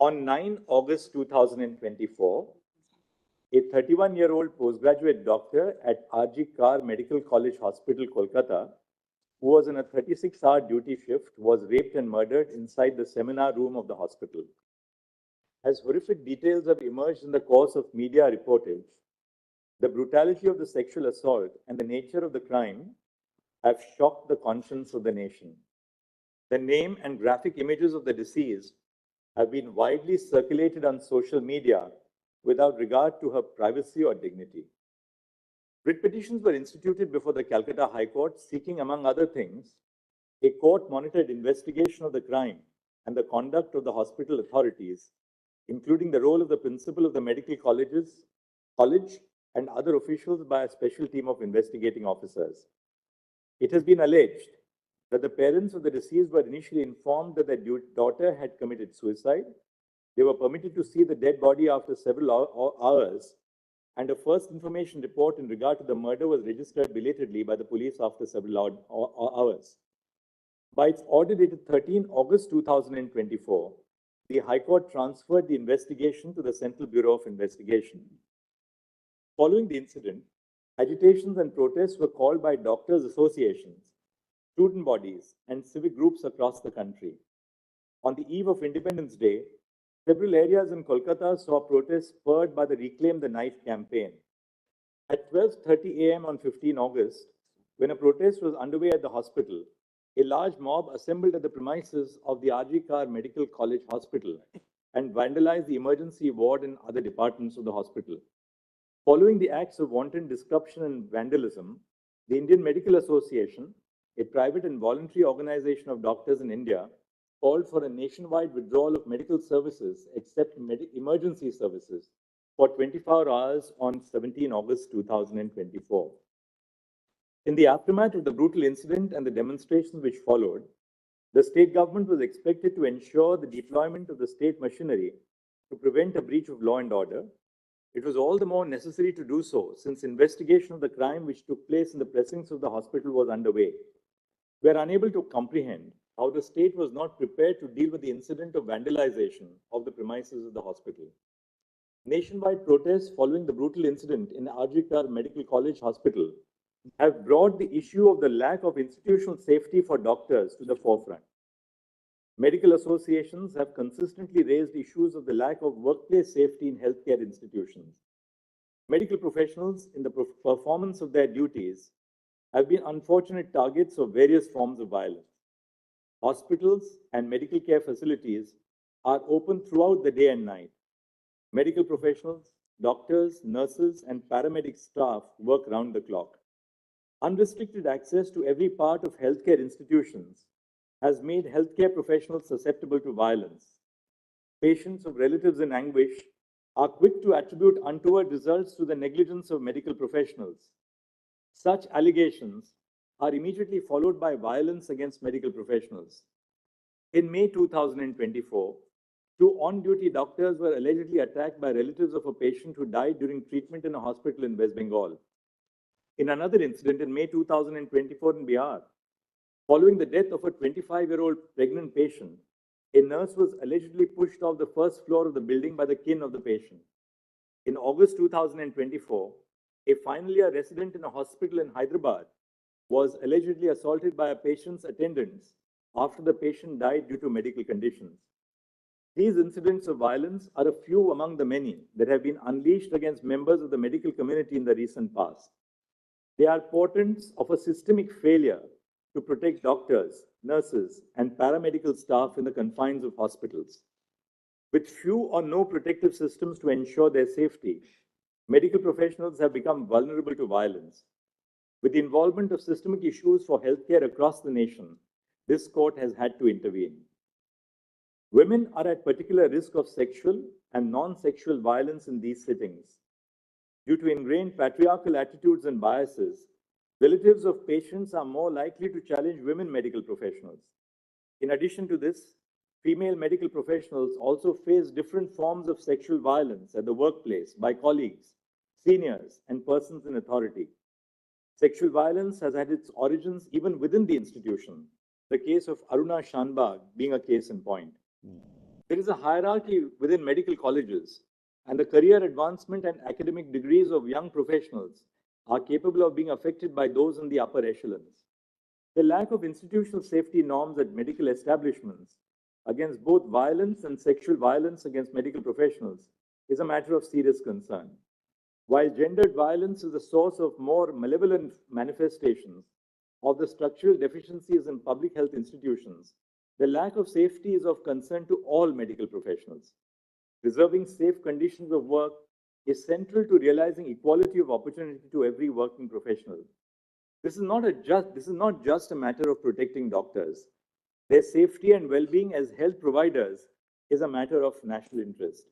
On 9 August 2024, a 31-year-old postgraduate doctor at R.G. Kar Medical College Hospital, Kolkata, who was in a 36-hour duty shift, was raped and murdered inside the seminar room of the hospital. As horrific details have emerged in the course of media reportage, the brutality of the sexual assault and the nature of the crime have shocked the conscience of the nation. The name and graphic images of the deceased have been widely circulated on social media without regard to her privacy or dignity. Writ petitions were instituted before the Calcutta High Court seeking, among other things, a court-monitored investigation of the crime and the conduct of the hospital authorities, including the role of the principal of the medical college and other officials by a special team of investigating officers. It has been alleged that the parents of the deceased were initially informed that their daughter had committed suicide. They were permitted to see the dead body after several hours, and a first information report in regard to the murder was registered belatedly by the police after several hours. By its order dated 13 August 2024, the High Court transferred the investigation to the Central Bureau of Investigation. Following the incident, agitations and protests were called by doctors' associations, student bodies, and civic groups across the country. On the eve of Independence Day, several areas in Kolkata saw protests spurred by the Reclaim the Knife campaign. At 12:30 a.m. on 15 August, when a protest was underway at the hospital, a large mob assembled at the premises of the R.G. Kar Medical College Hospital and vandalized the emergency ward and other departments of the hospital. Following the acts of wanton disruption and vandalism, the Indian Medical Association, a private and voluntary organization of doctors in India, called for a nationwide withdrawal of medical services except emergency services for 24 hours on 17 August 2024. In the aftermath of the brutal incident and the demonstrations which followed, the state government was expected to ensure the deployment of the state machinery to prevent a breach of law and order. It was all the more necessary to do so since investigation of the crime which took place in the precincts of the hospital was underway. We are unable to comprehend how the state was not prepared to deal with the incident of vandalization of the premises of the hospital. Nationwide protests following the brutal incident in R.G. Kar Medical College Hospital have brought the issue of the lack of institutional safety for doctors to the forefront. Medical associations have consistently raised issues of the lack of workplace safety in healthcare institutions. Medical professionals, in the performance of their duties, have been unfortunate targets of various forms of violence. Hospitals and medical care facilities are open throughout the day and night. Medical professionals, doctors, nurses, and paramedic staff work round the clock. Unrestricted access to every part of healthcare institutions has made healthcare professionals susceptible to violence. Patients of relatives in anguish are quick to attribute untoward results to the negligence of medical professionals. Such allegations are immediately followed by violence against medical professionals. In May 2024, two on-duty doctors were allegedly attacked by relatives of a patient who died during treatment in a hospital in West Bengal. In another incident in May 2024 in Bihar, following the death of a 25-year-old pregnant patient, a nurse was allegedly pushed off the first floor of the building by the kin of the patient. In August 2024, a final year resident in a hospital in Hyderabad was allegedly assaulted by a patient's attendants after the patient died due to medical conditions. These incidents of violence are a few among the many that have been unleashed against members of the medical community in the recent past. They are portents of a systemic failure to protect doctors, nurses, and paramedical staff in the confines of hospitals. With few or no protective systems to ensure their safety, medical professionals have become vulnerable to violence. With the involvement of systemic issues for healthcare across the nation, this court has had to intervene. Women are at particular risk of sexual and non-sexual violence in these settings. Due to ingrained patriarchal attitudes and biases, relatives of patients are more likely to challenge women medical professionals. In addition to this, female medical professionals also face different forms of sexual violence at the workplace by colleagues, seniors, and persons in authority. Sexual violence has had its origins even within the institution, the case of Aruna Shanbag being a case in point. There is a hierarchy within medical colleges, and the career advancement and academic degrees of young professionals are capable of being affected by those in the upper echelons. The lack of institutional safety norms at medical establishments against both violence and sexual violence against medical professionals is a matter of serious concern. While gendered violence is the source of more malevolent manifestations of the structural deficiencies in public health institutions, the lack of safety is of concern to all medical professionals. Preserving safe conditions of work is central to realizing equality of opportunity to every working professional. This is not just a matter of protecting doctors. Their safety and well-being as health providers is a matter of national interest.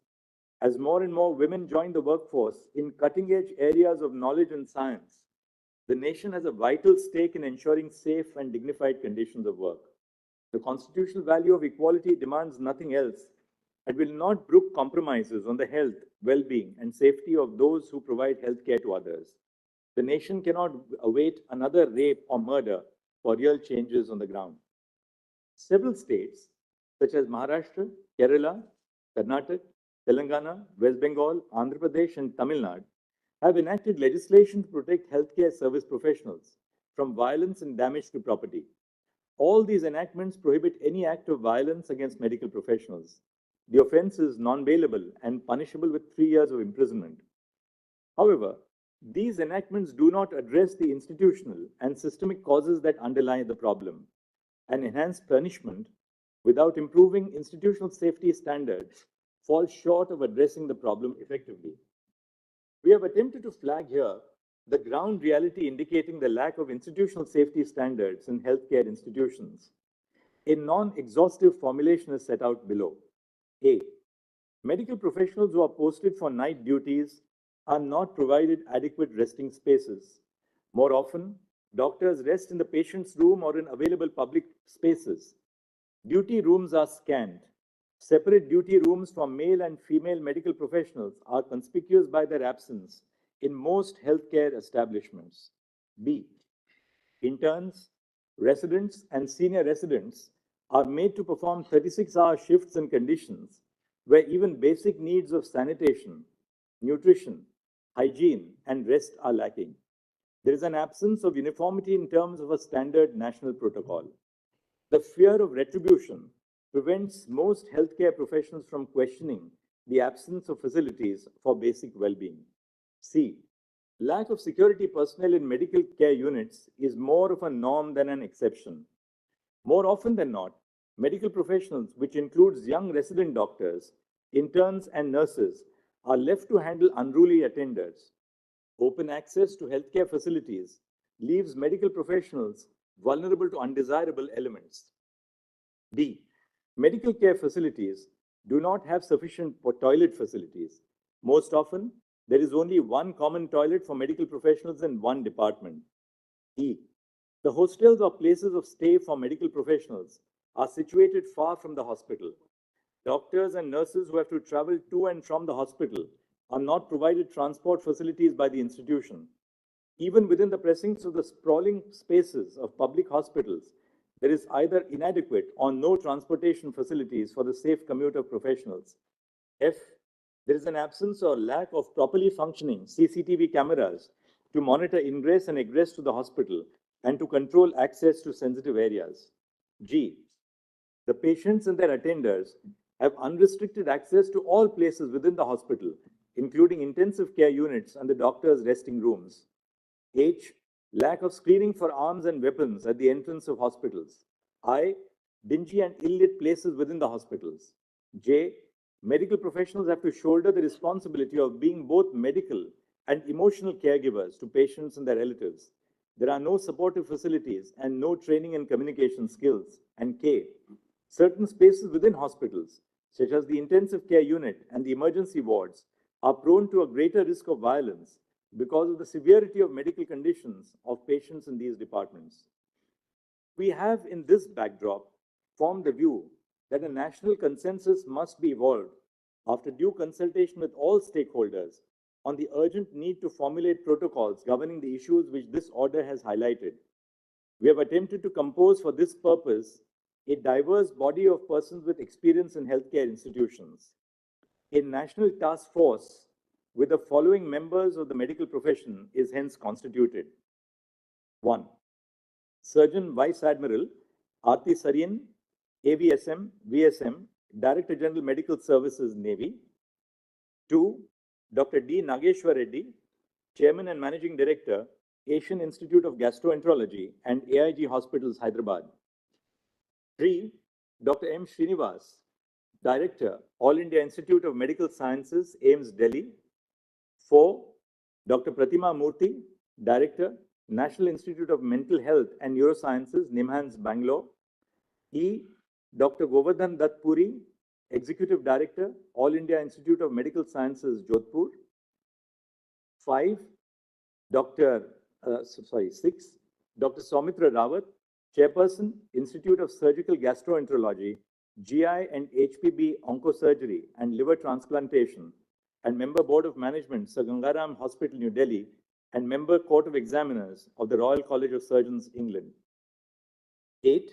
As more and more women join the workforce in cutting-edge areas of knowledge and science, the nation has a vital stake in ensuring safe and dignified conditions of work. The constitutional value of equality demands nothing else and will not brook compromises on the health, well-being, and safety of those who provide health care to others. The nation cannot await another rape or murder for real changes on the ground. Several states, such as Maharashtra, Kerala, Karnataka, Telangana, West Bengal, Andhra Pradesh, and Tamil Nadu, have enacted legislation to protect healthcare service professionals from violence and damage to property. All these enactments prohibit any act of violence against medical professionals. The offense is non-bailable and punishable with 3 years of imprisonment. However, these enactments do not address the institutional and systemic causes that underlie the problem, and enhanced punishment without improving institutional safety standards falls short of addressing the problem effectively. We have attempted to flag here the ground reality indicating the lack of institutional safety standards in healthcare institutions. A non-exhaustive formulation is set out below. A. Medical professionals who are posted for night duties are not provided adequate resting spaces. More often, doctors rest in the patient's room or in available public spaces. Duty rooms are scant. Separate duty rooms for male and female medical professionals are conspicuous by their absence in most healthcare establishments. B. Interns, residents, and senior residents are made to perform 36-hour shifts in conditions where even basic needs of sanitation, nutrition, hygiene, and rest are lacking. There is an absence of uniformity in terms of a standard national protocol. The fear of retribution prevents most healthcare professionals from questioning the absence of facilities for basic well-being. C. Lack of security personnel in medical care units is more of a norm than an exception. More often than not, medical professionals, which includes young resident doctors, interns, and nurses, are left to handle unruly attenders. Open access to healthcare facilities leaves medical professionals vulnerable to undesirable elements. D. Medical care facilities do not have sufficient toilet facilities. Most often, there is only one common toilet for medical professionals in one department. E. The hostels or places of stay for medical professionals are situated far from the hospital. Doctors and nurses who have to travel to and from the hospital are not provided transport facilities by the institution. Even within the precincts of the sprawling spaces of public hospitals, there is either inadequate or no transportation facilities for the safe commute of professionals. F. There is an absence or lack of properly functioning CCTV cameras to monitor ingress and egress to the hospital and to control access to sensitive areas. G. The patients and their attenders have unrestricted access to all places within the hospital, including intensive care units and the doctor's resting rooms. H. Lack of screening for arms and weapons at the entrance of hospitals. I. Dingy and ill-lit places within the hospitals. J. Medical professionals have to shoulder the responsibility of being both medical and emotional caregivers to patients and their relatives. There are no supportive facilities and no training and communication skills. And K. Certain spaces within hospitals, such as the intensive care unit and the emergency wards, are prone to a greater risk of violence because of the severity of medical conditions of patients in these departments. We have, in this backdrop, formed the view that a national consensus must be evolved after due consultation with all stakeholders on the urgent need to formulate protocols governing the issues which this order has highlighted. We have attempted to compose for this purpose a diverse body of persons with experience in healthcare institutions. A national task force with the following members of the medical profession is hence constituted. 1. Surgeon Vice Admiral Aarti Saryan, AVSM, VSM, Director General Medical Services, Navy. 2. Dr. D. Nageshwar Reddy, Chairman and Managing Director, Asian Institute of Gastroenterology and AIG Hospitals, Hyderabad. 3. Dr. M. Srinivas, Director, All India Institute of Medical Sciences, AIIMS, Delhi. 4. Dr. Pratima Murthy, Director, National Institute of Mental Health and Neurosciences, NIMHANS, Bangalore. E. Dr. Govardhan Dutt Puri, Executive Director, All India Institute of Medical Sciences, Jodhpur. 5. 6. Dr. Soumitra Rawat, Chairperson, Institute of Surgical Gastroenterology, GI and HPB Oncosurgery and Liver Transplantation, and Member Board of Management, Sir Gangaram Hospital, New Delhi, and Member Court of Examiners of the Royal College of Surgeons, England. 8.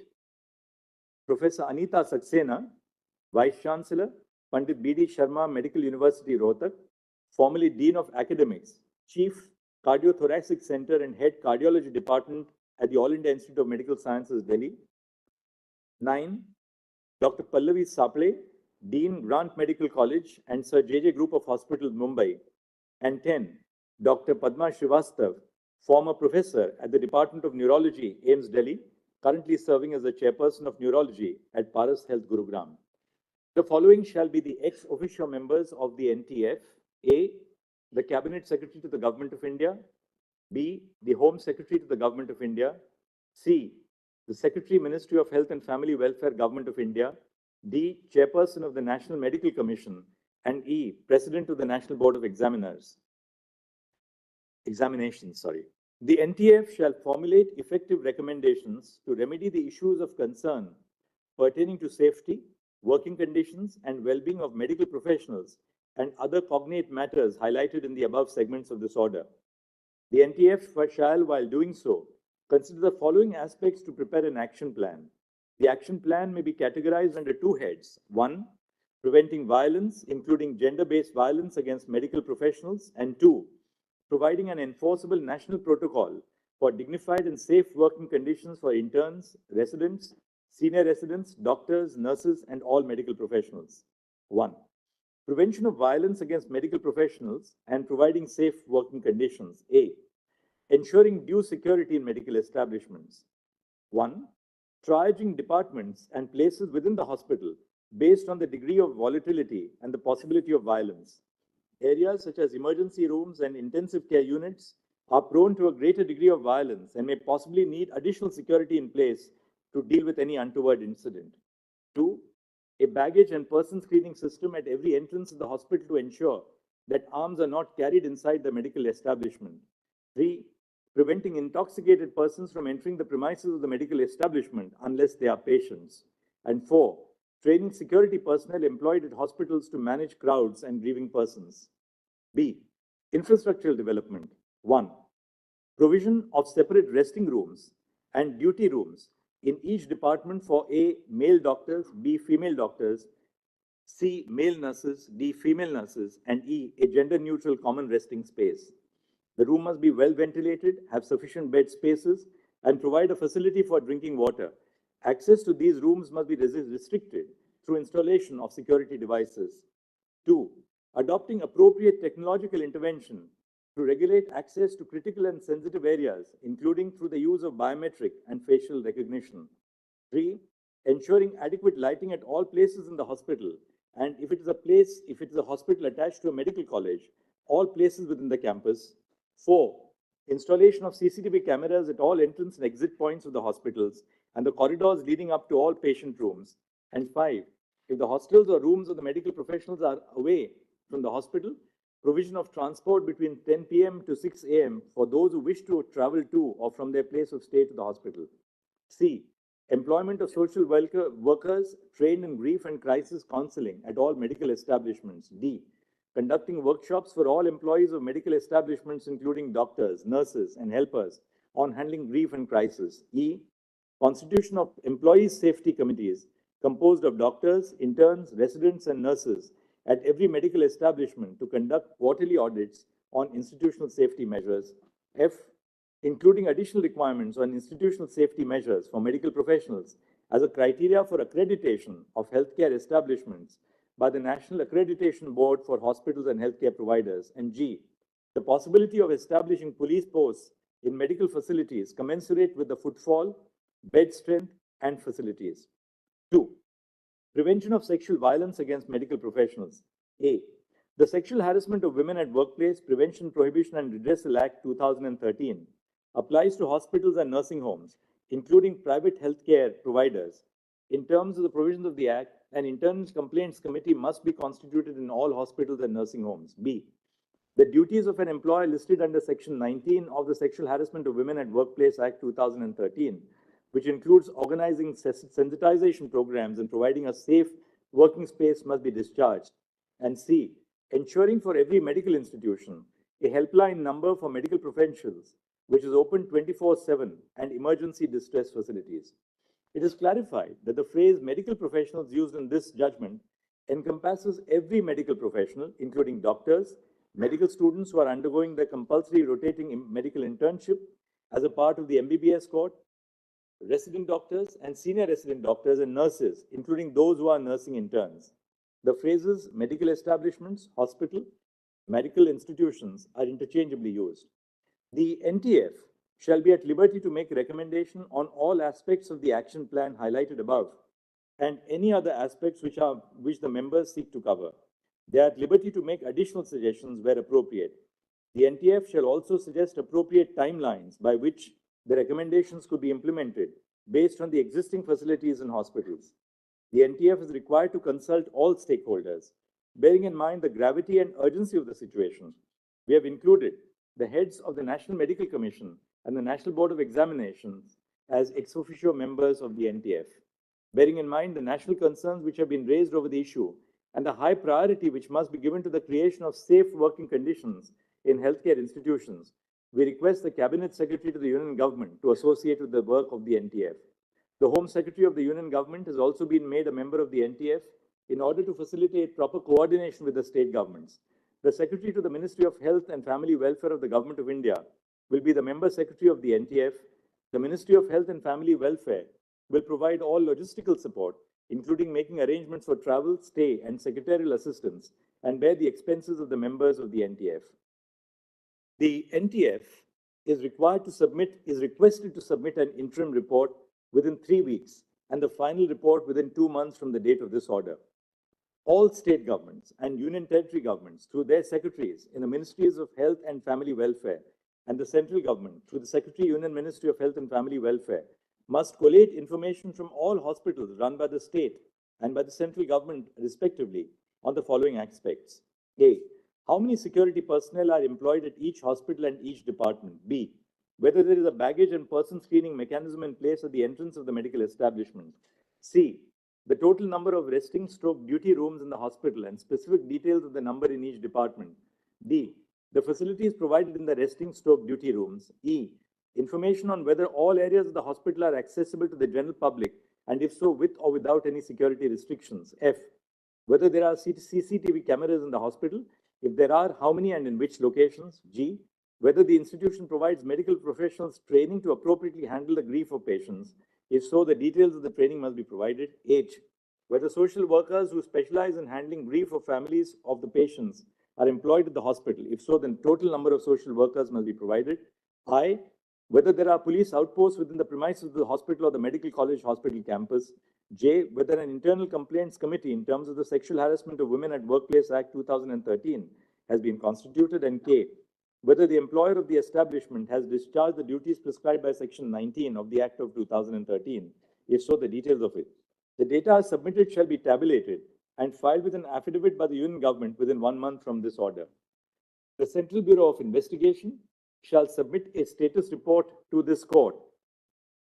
Professor Anita Saxena, Vice Chancellor, Pandit B.D. Sharma Medical University, Rohtak, formerly Dean of Academics, Chief Cardiothoracic Center and Head Cardiology Department at the All India Institute of Medical Sciences, Delhi. 9. Dr. Pallavi Saple, Dean, Grant Medical College and Sir J.J. Group of Hospitals, Mumbai. And 10. Dr. Padma Srivastav, former professor at the Department of Neurology, AIIMS, Delhi, currently serving as the Chairperson of Neurology at Paras Health, Gurugram. The following shall be the ex officio members of the NTF. A. The Cabinet Secretary to the Government of India. B. The Home Secretary to the Government of India. C. The Secretary, Ministry of Health and Family Welfare, Government of India. D. Chairperson of the National Medical Commission. And E. President of the National Board of Examinations. The NTF shall formulate effective recommendations to remedy the issues of concern pertaining to safety, working conditions, and well-being of medical professionals and other cognate matters highlighted in the above segments of this order. The NTF shall, while doing so, consider the following aspects to prepare an action plan. The action plan may be categorized under two heads. 1. Preventing violence, including gender-based violence against medical professionals. And 2. Providing an enforceable national protocol for dignified and safe working conditions for interns, residents, senior residents, doctors, nurses, and all medical professionals. 1. Prevention of violence against medical professionals and providing safe working conditions. A. Ensuring due security in medical establishments. 1. Triaging departments and places within the hospital based on the degree of volatility and the possibility of violence. Areas such as emergency rooms and intensive care units are prone to a greater degree of violence and may possibly need additional security in place to deal with any untoward incident. 2. A baggage and person screening system at every entrance of the hospital to ensure that arms are not carried inside the medical establishment. 3. Preventing intoxicated persons from entering the premises of the medical establishment unless they are patients. And 4. Training security personnel employed at hospitals to manage crowds and grieving persons. B. Infrastructural development. 1. Provision of separate resting rooms and duty rooms in each department for A. Male doctors, B. Female doctors, C. Male nurses, D. Female nurses, and E. A gender-neutral common resting space. The room must be well ventilated, have sufficient bed spaces, and provide a facility for drinking water. Access to these rooms must be restricted through installation of security devices. 2. Adopting appropriate technological intervention to regulate access to critical and sensitive areas, including through the use of biometric and facial recognition. 3. Ensuring adequate lighting at all places in the hospital, and if it is a hospital attached to a medical college, all places within the campus. 4. Installation of CCTV cameras at all entrance and exit points of the hospitals and the corridors leading up to all patient rooms. And 5. If the hostels or rooms of the medical professionals are away from the hospital, provision of transport between 10 p.m. to 6 a.m. for those who wish to travel to or from their place of stay to the hospital. C. Employment of social workers trained in grief and crisis counseling at all medical establishments. D. Conducting workshops for all employees of medical establishments, including doctors, nurses, and helpers, on handling grief and crisis. E. constitution of employees' safety committees composed of doctors, interns, residents, and nurses at every medical establishment to conduct quarterly audits on institutional safety measures. F, including additional requirements on institutional safety measures for medical professionals as a criteria for accreditation of healthcare establishments by the National Accreditation Board for Hospitals and Healthcare Providers. And G, the possibility of establishing police posts in medical facilities commensurate with the footfall, bed strength, and facilities. 2. Prevention of sexual violence against medical professionals. A. The Sexual Harassment of Women at Workplace Prevention, Prohibition and Redressal Act 2013 applies to hospitals and nursing homes, including private healthcare providers. In terms of the provisions of the Act, an internal complaints committee must be constituted in all hospitals and nursing homes. B. The duties of an employer listed under Section 19 of the Sexual Harassment of Women at Workplace Act 2013, which includes organizing sensitization programs and providing a safe working space, must be discharged. And C. Ensuring for every medical institution a helpline number for medical professionals, which is open 24/7, and emergency distress facilities. It is clarified that the phrase medical professionals used in this judgment encompasses every medical professional, including doctors, medical students who are undergoing their compulsory rotating medical internship as a part of the MBBS course, resident doctors and senior resident doctors and nurses, including those who are nursing interns. The phrases medical establishments, hospital, medical institutions are interchangeably used. The NTF shall be at liberty to make recommendation on all aspects of the action plan highlighted above and any other aspects which the members seek to cover. They are at liberty to make additional suggestions where appropriate. The NTF shall also suggest appropriate timelines by which the recommendations could be implemented based on the existing facilities and hospitals. The NTF is required to consult all stakeholders. Bearing in mind the gravity and urgency of the situation, we have included the heads of the National Medical Commission and the National Board of Examinations as ex officio members of the NTF. Bearing in mind the national concerns which have been raised over the issue and the high priority which must be given to the creation of safe working conditions in healthcare institutions, we request the Cabinet Secretary to the Union Government to associate with the work of the NTF. The Home Secretary of the Union Government has also been made a member of the NTF in order to facilitate proper coordination with the state governments. The Secretary to the Ministry of Health and Family Welfare of the Government of India will be the Member Secretary of the NTF. The Ministry of Health and Family Welfare will provide all logistical support, including making arrangements for travel, stay, and secretarial assistance, and bear the expenses of the members of the NTF. The NTF is requested to submit an interim report within 3 weeks and the final report within 2 months from the date of this order. All state governments and union territory governments, through their secretaries in the Ministries of Health and Family Welfare, and the central government, through the Secretary Union Ministry of Health and Family Welfare, must collate information from all hospitals run by the state and by the central government, respectively, on the following aspects. A. How many security personnel are employed at each hospital and each department? B. Whether there is a baggage and person screening mechanism in place at the entrance of the medical establishment. C. The total number of resting stroke duty rooms in the hospital and specific details of the number in each department. D. The facilities provided in the resting stroke duty rooms. E. Information on whether all areas of the hospital are accessible to the general public, and if so, with or without any security restrictions. F. Whether there are CCTV cameras in the hospital. If there are, how many and in which locations? G. Whether the institution provides medical professionals training to appropriately handle the grief of patients. If so, the details of the training must be provided. H. Whether social workers who specialize in handling grief of families of the patients are employed at the hospital. If so, then total number of social workers must be provided. I. Whether there are police outposts within the premises of the hospital or the medical college hospital campus. J. Whether an internal complaints committee in terms of the Sexual Harassment of Women at Workplace Act 2013 has been constituted. And K. Whether the employer of the establishment has discharged the duties prescribed by Section 19 of the Act of 2013. If so, the details of it. The data submitted shall be tabulated and filed with an affidavit by the Union Government within 1 month from this order. The Central Bureau of Investigation shall submit a status report to this court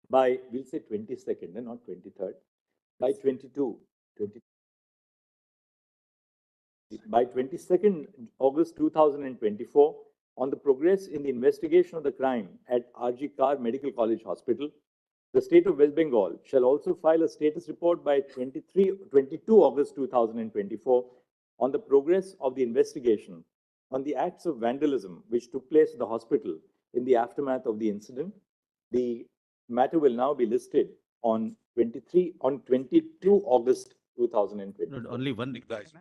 by, we'll say 22nd and not 23rd, by 22nd August 2024 on the progress in the investigation of the crime at RG Kar Medical College Hospital. The state of West Bengal shall also file a status report by 22 August 2024 on the progress of the investigation on the acts of vandalism which took place in the hospital in the aftermath of the incident. The matter will now be listed on 22 August 2024. Only one request.